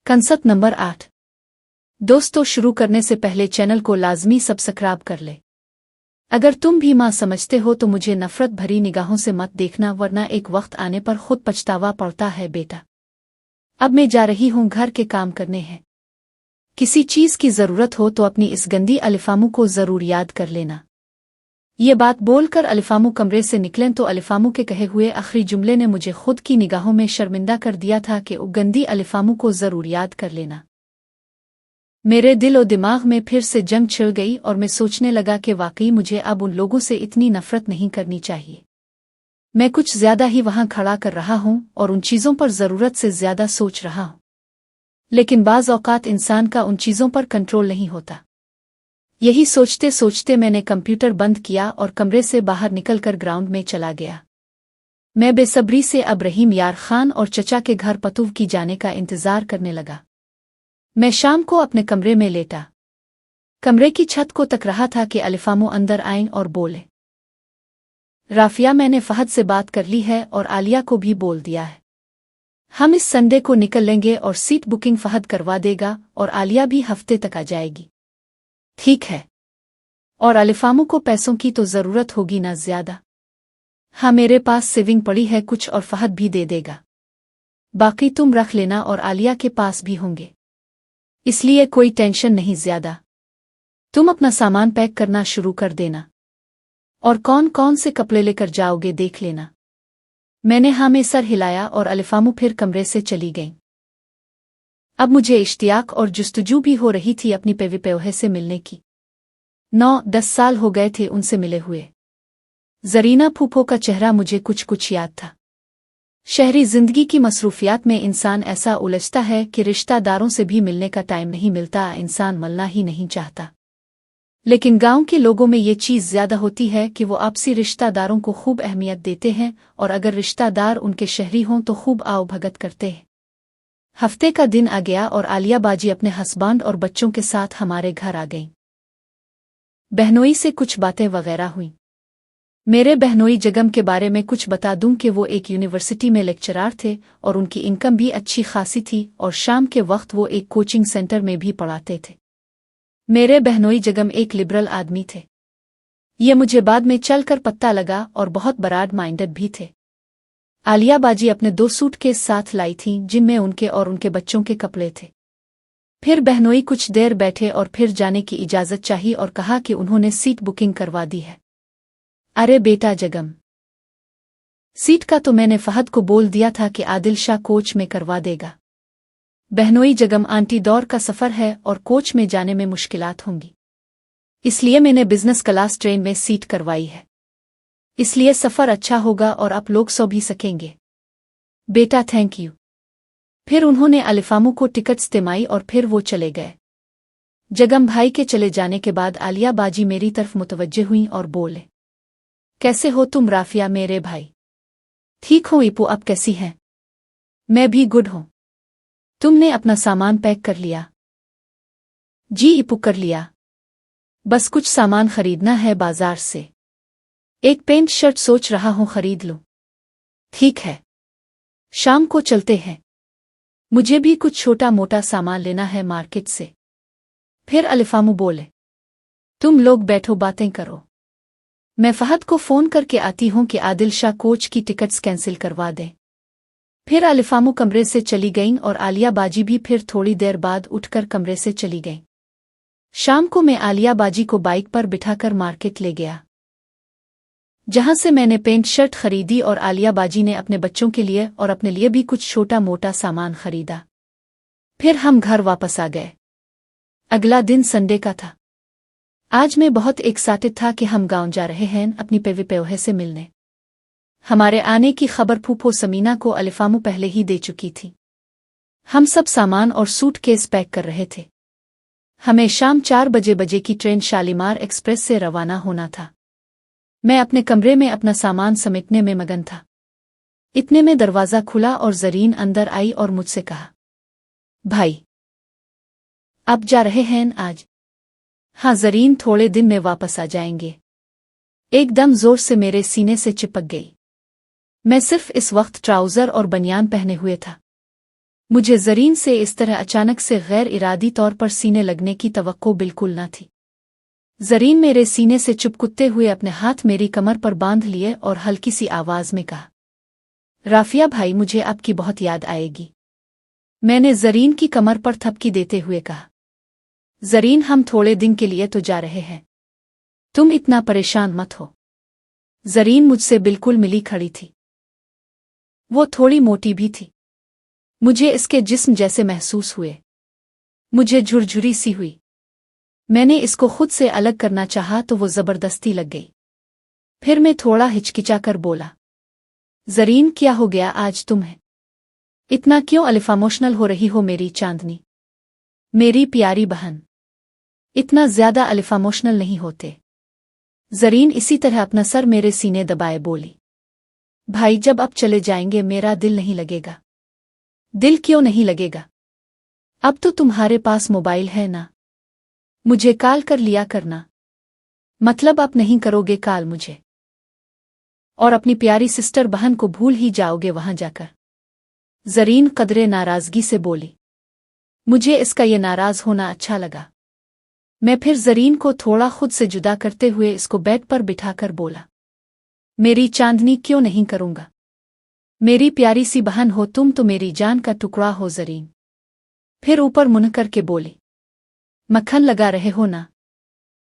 Concept number 8। दोस्तों, शुरू करने से पहले चैनल को लाजमी सब्सक्राइब कर ले। अगर तुम भी माँ समझते हो तो मुझे नफरत भरी निगाहों से मत देखना, वरना एक वक्त आने पर खुद पछतावा पड़ता है। बेटा, अब मैं जा रही हूँ, घर के काम करने हैं। किसी चीज की जरूरत हो तो अपनी इस गंदी अलिफामू को जरूर याद कर लेना। ये बात बोलकर अलिफामू कमरे से निकलें तो अलिफामू के कहे हुए आखिरी जुमले ने मुझे खुद की निगाहों में शर्मिंदा कर दिया था कि गंदी अलिफामू को जरूर याद कर लेना। मेरे दिल और दिमाग में फिर से जंग छिड़ गई और मैं सोचने लगा कि वाकई मुझे अब उन लोगों से इतनी नफरत नहीं करनी चाहिए। मैं कुछ ज्यादा ही वहां खड़ा कर रहा हूं और उन चीजों पर जरूरत से ज्यादा सोच रहा हूं, लेकिन बाज औकात इंसान का उन चीजों पर कंट्रोल नहीं होता। यही सोचते सोचते मैंने कंप्यूटर बंद किया और कमरे से बाहर निकलकर ग्राउंड में चला गया। मैं बेसब्री से अब रहीम यार खान और चचा के घर पतूव की जाने का इंतजार करने लगा। मैं शाम को अपने कमरे में लेटा कमरे की छत को तक रहा था कि अलिफामू अंदर आए और बोले, राफिया, मैंने फहद से बात कर ली है और आलिया को भी बोल दिया है। हम इस संडे को निकल लेंगे और सीट बुकिंग फहद करवा देगा और आलिया भी हफ्ते तक आ जाएगी। ठीक है। और अलिफामू को पैसों की तो जरूरत होगी ना ज्यादा? हाँ, मेरे पास सेविंग पड़ी है कुछ और फहद भी दे देगा। बाकी तुम रख लेना और आलिया के पास भी होंगे, इसलिए कोई टेंशन नहीं ज्यादा। तुम अपना सामान पैक करना शुरू कर देना और कौन कौन से कपड़े लेकर जाओगे देख लेना। मैंने हाँ में सर हिलाया और अलिफामू फिर कमरे से चली गई। अब मुझे इश्तियाक और जुस्तजू भी हो रही थी अपनी पेवे से मिलने की। 9-10 साल हो गए थे उनसे मिले हुए। जरीना फूफो का चेहरा मुझे कुछ कुछ याद था। शहरी जिंदगी की मसरूफियात में इंसान ऐसा उलझता है कि रिश्तेदारों से भी मिलने का टाइम नहीं मिलता, इंसान मिलना ही नहीं चाहता। लेकिन गांव के लोगों में ये चीज़ ज्यादा होती है कि वो आपसी रिश्तेदारों को खूब अहमियत देते हैं और अगर रिश्तेदार उनके शहरी हों तो खूब आओ भगत करते हैं। हफ्ते का दिन आ गया और आलिया बाजी अपने हस्बैंड और बच्चों के साथ हमारे घर आ गईं। बहनोई से कुछ बातें वगैरह हुईं। मेरे बहनोई जगम के बारे में कुछ बता दूं कि वो एक यूनिवर्सिटी में लेक्चरार थे और उनकी इनकम भी अच्छी खासी थी और शाम के वक्त वो एक कोचिंग सेंटर में भी पढ़ाते थे। मेरे बहनोई जगम एक लिबरल आदमी थे। ये मुझे बाद में चलकर पता लगा और बहुत ब्रॉड माइंडेड भी थे। आलिया बाजी अपने 2 सूटकेस साथ लाई थीं जिनमें उनके और उनके बच्चों के कपड़े थे। फिर बहनोई कुछ देर बैठे और फिर जाने की इजाजत चाही और कहा कि उन्होंने सीट बुकिंग करवा दी है। अरे बेटा जगम, सीट का तो मैंने फहद को बोल दिया था कि आदिल शाह कोच में करवा देगा। बहनोई जगम, आंटी दौर का सफर है और कोच में जाने में मुश्किलात होंगी, इसलिए मैंने बिजनेस क्लास ट्रेन में सीट करवाई है, इसलिए सफर अच्छा होगा और आप लोग सो भी सकेंगे। बेटा थैंक यू। फिर उन्होंने अलिफामू को टिकट्स दिमाई और फिर वो चले गए। जगम भाई के चले जाने के बाद आलिया बाजी मेरी तरफ मुतवज्जे हुई और बोले, कैसे हो तुम राफिया मेरे भाई? ठीक हो इपू, अब कैसी हैं? मैं भी गुड हूं। तुमने अपना सामान पैक कर लिया? जी इपू, कर लिया। बस कुछ सामान खरीदना है बाजार से। एक पेंट शर्ट सोच रहा हूं खरीद लूं। ठीक है, शाम को चलते हैं। मुझे भी कुछ छोटा मोटा सामान लेना है मार्केट से। फिर अलिफामू बोले, तुम लोग बैठो बातें करो, मैं फहद को फोन करके आती हूं कि आदिल शाह कोच की टिकट्स कैंसिल करवा दें। फिर अलिफामू कमरे से चली गईं और आलिया बाजी भी फिर थोड़ी देर बाद उठकर कमरे से चली गईं। शाम को मैं आलिया बाजी को बाइक पर बिठाकर मार्केट ले गया, जहां से मैंने पेंट शर्ट खरीदी और आलिया बाजी ने अपने बच्चों के लिए और अपने लिए भी कुछ छोटा मोटा सामान खरीदा। फिर हम घर वापस आ गए। अगला दिन संडे का था। आज मैं बहुत एक्साइटेड था कि हम गांव जा रहे हैं अपनी पेवे से मिलने। हमारे आने की खबर फूफो समीना को अलिफामू पहले ही दे चुकी थी। हम सब सामान और सूटकेस पैक कर रहे थे। हमें शाम 4 बजे की ट्रेन शालीमार एक्सप्रेस से रवाना होना था। मैं अपने कमरे में अपना सामान समेटने में मगन था। इतने में दरवाज़ा खुला और जरीन अंदर आई और मुझसे कहा, भाई आप जा रहे हैं आज? हाँ जरीन, थोड़े दिन में वापस आ जाएंगे। एकदम जोर से मेरे सीने से चिपक गई। मैं सिर्फ इस वक्त ट्राउज़र और बनियान पहने हुए था। मुझे ज़रीन से इस तरह अचानक से गैर इरादी तौर पर सीने लगने की तवक्को बिल्कुल न थी। ज़रीन मेरे सीने से चुपकुत्ते हुए अपने हाथ मेरी कमर पर बांध लिए और हल्की सी आवाज़ में कहा, राफिया भाई, मुझे आपकी बहुत याद आएगी। मैंने ज़रीन की कमर पर थपकी देते हुए कहा, ज़रीन, हम थोड़े दिन के लिए तो जा रहे हैं, तुम इतना परेशान मत हो। ज़रीन मुझसे बिल्कुल मिली खड़ी थी। वो थोड़ी मोटी भी थी। मुझे इसके जिस्म जैसे महसूस हुए। मुझे झुरझुरी सी हुई। मैंने इसको खुद से अलग करना चाहा तो वो ज़बरदस्ती लग गई। फिर मैं थोड़ा हिचकिचा कर बोला, ज़रीन, क्या हो गया आज तुम्हें? इतना क्यों अलिफामोशनल हो रही हो मेरी चांदनी, मेरी प्यारी बहन? इतना ज़्यादा अलिफामोशनल नहीं होते। ज़रीन इसी तरह अपना सर मेरे सीने दबाए बोली, भाई, जब आप चले जाएंगे मेरा दिल नहीं लगेगा। दिल क्यों नहीं लगेगा? अब तो तुम्हारे पास मोबाइल है ना, मुझे कॉल कर लिया करना। मतलब आप नहीं करोगे कॉल मुझे? और अपनी प्यारी सिस्टर बहन को भूल ही जाओगे वहां जाकर? ज़रीन कदरे नाराज़गी से बोली। मुझे इसका ये नाराज़ होना अच्छा लगा। मैं फिर ज़रीन को थोड़ा खुद से जुदा करते हुए इसको बेड पर बिठाकर बोला, मेरी चांदनी, क्यों नहीं करूंगा? मेरी प्यारी सी बहन हो तुम तो, मेरी जान का टुकड़ा हो ज़रीन। फिर ऊपर मुंह करके बोली, मक्खन लगा रहे हो ना?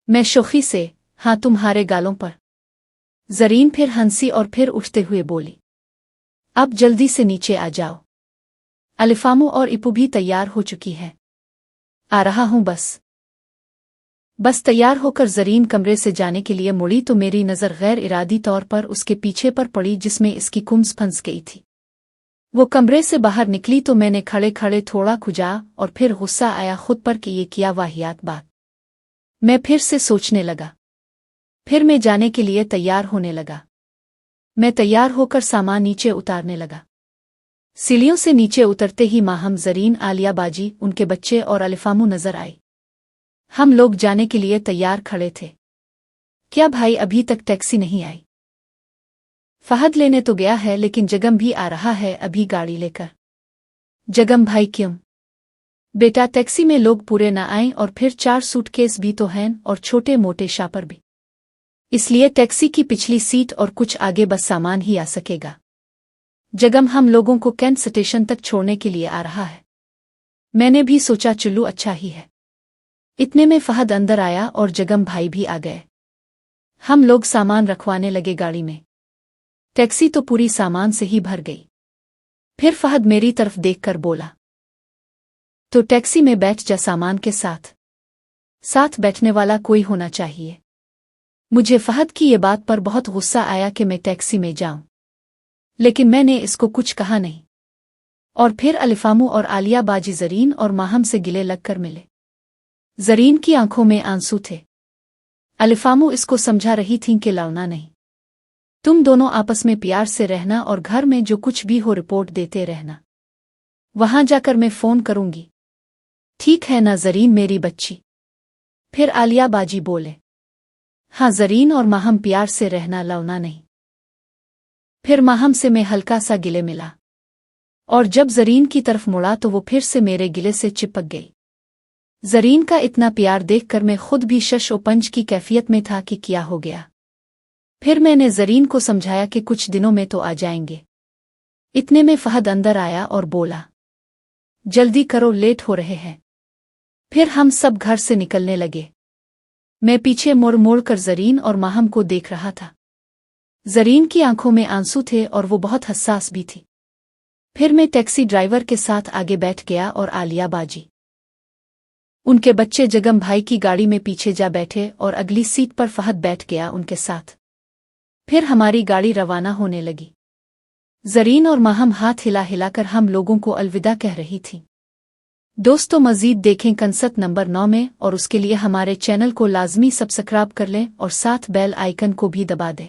मैं शोखी से, हाँ, तुम्हारे गालों पर। ज़रीन फिर हंसी और फिर उठते हुए बोली, अब जल्दी से नीचे आ जाओ। अलिफामू और इपू भी तैयार हो चुकी है। आ रहा हूं बस तैयार होकर ज़रीन कमरे से जाने के लिए मुड़ी तो मेरी नज़र गैर इरादी तौर पर उसके पीछे पर पड़ी जिसमें इसकी कुम्स फंस गई थी। वो कमरे से बाहर निकली तो मैंने खड़े खड़े थोड़ा खुजा और फिर गुस्सा आया खुद पर कि ये क्या वाहियात बात। मैं फिर से सोचने लगा। फिर मैं जाने के लिए तैयार होने लगा। मैं तैयार होकर सामान नीचे उतारने लगा। सीढ़ियों से नीचे उतरते ही माहम, ज़रीन, आलिया बाजी, उनके बच्चे और अलिफामू नजर आई। हम लोग जाने के लिए तैयार खड़े थे। क्या भाई, अभी तक टैक्सी नहीं आई? फहद लेने तो गया है लेकिन जगम भी आ रहा है अभी गाड़ी लेकर। जगम भाई, क्यों? बेटा, टैक्सी में लोग पूरे ना आएं और फिर 4 सूटकेस भी तो हैं और छोटे मोटे शापर भी, इसलिए टैक्सी की पिछली सीट और कुछ आगे बस सामान ही आ सकेगा। जगम हम लोगों को कैंट स्टेशन तक छोड़ने के लिए आ रहा है। मैंने भी सोचा चुल्लू अच्छा ही है। इतने में फहद अंदर आया और जगम भाई भी आ गए। हम लोग सामान रखवाने लगे गाड़ी में। टैक्सी तो पूरी सामान से ही भर गई। फिर फहद मेरी तरफ देखकर बोला, तो टैक्सी में बैठ जा सामान के साथ। साथ बैठने वाला कोई होना चाहिए। मुझे फहद की ये बात पर बहुत गुस्सा आया कि मैं टैक्सी में जाऊं, लेकिन मैंने इसको कुछ कहा नहीं। और फिर अलिफामू और आलिया बाजी ज़रीन और माहम से गिले लगकर मिले। ज़रीन की आंखों में आंसू थे। अलिफामू इसको समझा रही थीं कि लड़ना नहीं, तुम दोनों आपस में प्यार से रहना और घर में जो कुछ भी हो रिपोर्ट देते रहना। वहां जाकर मैं फ़ोन करूंगी, ठीक है ना ज़रीन मेरी बच्ची? फिर आलिया बाजी बोले, हाँ ज़रीन, और माहम प्यार से रहना, लड़ना नहीं। फिर माहम से मैं हल्का सा गिले मिला और जब ज़रीन की तरफ मुड़ा तो वो फिर से मेरे गिले से चिपक गई। ज़रीन का इतना प्यार देखकर मैं खुद भी शश ओ पंज की कैफियत में था कि क्या हो गया। फिर मैंने ज़रीन को समझाया कि कुछ दिनों में तो आ जाएंगे। इतने में फहद अंदर आया और बोला, जल्दी करो, लेट हो रहे हैं। फिर हम सब घर से निकलने लगे। मैं पीछे मुड़ मुड़ कर ज़रीन और माहम को देख रहा था। ज़रीन की आंखों में आंसू थे और वो बहुत हसास भी थी। फिर मैं टैक्सी ड्राइवर के साथ आगे बैठ गया और आलिया बाजी, उनके बच्चे जगम भाई की गाड़ी में पीछे जा बैठे और अगली सीट पर फहद बैठ गया उनके साथ। फिर हमारी गाड़ी रवाना होने लगी। ज़रीन और माहम हाथ हिला हिलाकर हम लोगों को अलविदा कह रही थीं। दोस्तों, मज़ीद देखें कंसत नंबर 9 में, और उसके लिए हमारे चैनल को लाजमी सब्सक्राइब कर लें और साथ बेल आइकन को भी दबा दें।